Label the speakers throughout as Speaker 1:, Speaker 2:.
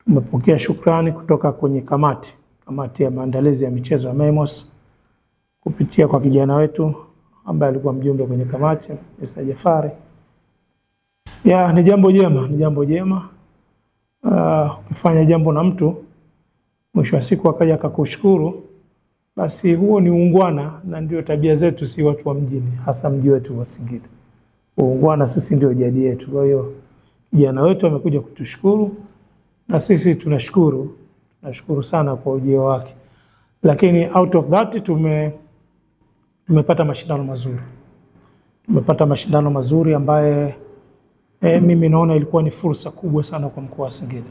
Speaker 1: Tumepokea shukrani kutoka kwenye kamati ya maandalizi ya michezo ya Memos kupitia kwa kijana wetu ambaye alikuwa mjumbe kwenye kamati, Mr. Jafari. Ni jambo jema. Ukifanya jambo na mtu mwisho wa siku akaja akakushukuru, basi huo ni uungwana, na ndio tabia zetu si watu wa mjini, hasa mji wetu wa Singida. Uungwana sisi ndio jadi yetu. Kwa hiyo kijana wetu amekuja kutushukuru na sisi tunashukuru sana kwa ujio wake. Lakini out of that tumepata mashindano mazuri ambaye mimi naona ilikuwa ni fursa kubwa sana kwa mkoa wa Singida.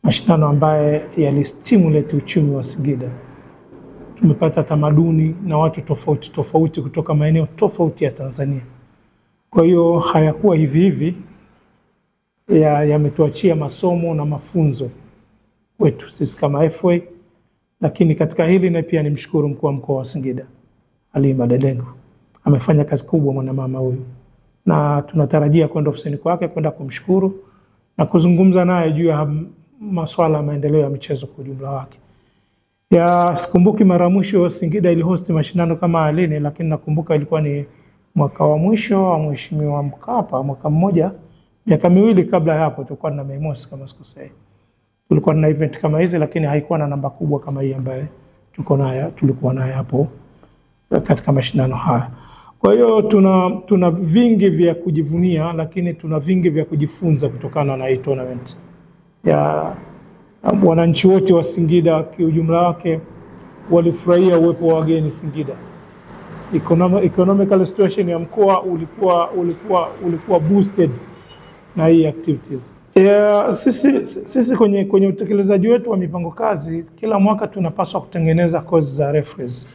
Speaker 1: Mashindano ambaye yalistimulate uchumi wa Singida. Tumepata tamaduni na watu tofauti kutoka maeneo tofauti ya Tanzania. Kwa hiyo hayakuwa hivi yametuachia masomo na mafunzo wetu sisi kama FA. Lakini katika hili na pia nimshukuru mkuu wa mkoa wa Singida Halima Dendego. Amefanya kazi kubwa mwanamama huyu, na tunatarajia kwenda ofisini kwake kwenda kumshukuru na kuzungumza naye juu ya masuala ya maendeleo ya michezo kwa ujumla wake. Sikumbuki mara mwisho Singida ilihost mashindano kama alini, lakini nakumbuka ilikuwa ni mwaka wa mwisho wa Mheshimiwa Mkapa, mwaka mmoja, miaka miwili kabla ya hapo tulikuwa na Memos kama sikosei. Tulikuwa na event kama hizi, lakini haikuwa na namba kubwa kama hii ambayo tulikuwa nayo hapo katika mashindano haya. Kwa hiyo tuna vingi vya kujivunia, lakini tuna vingi vya kujifunza kutokana na hii tournament. Wananchi wote wa Singida kiujumla wake walifurahia uwepo wa wageni Singida. Economical situation ya mkoa ulikuwa boosted na hii activities. Sisi kwenye utekelezaji wetu wa mipango kazi, kila mwaka tunapaswa kutengeneza course za referees.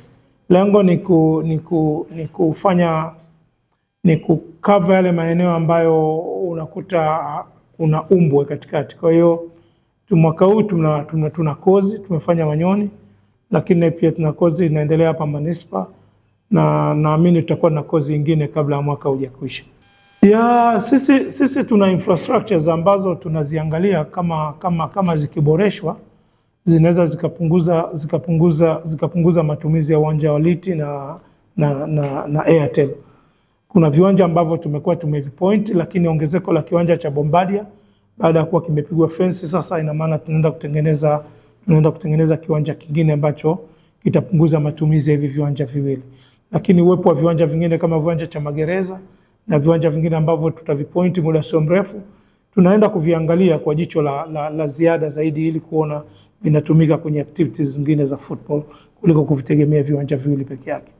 Speaker 1: Lengo ni kucover yale maeneo ambayo unakuta kuna umbwe katikati. Kwa hiyo mwaka huu tuna kozi tumefanya Manyoni, lakini pia tuna kozi inaendelea hapa Manispa, na naamini tutakuwa na kozi nyingine kabla ya mwaka hujaisha. Sisi tuna infrastructures ambazo tunaziangalia kama zikiboreshwa zinaweza zikapunguza matumizi ya uwanja wa Liti na Airtel. Kuna viwanja ambavyo tumekuwa tumevipoint, lakini ongezeko la kiwanja cha Bombardier baada ya kuwa kimepigwa fence, sasa ina maana tunaenda kutengeneza kiwanja kingine ambacho kitapunguza matumizi ya hivi viwanja viwili. Lakini uwepo wa viwanja vingine kama viwanja cha Magereza na viwanja vingine ambavyo tutavipoint muda sio mrefu, tunaenda kuviangalia kwa jicho la ziada zaidi ili kuona vinatumika kwenye activities zingine za football kuliko kuvitegemea viwanja viwili peke yake.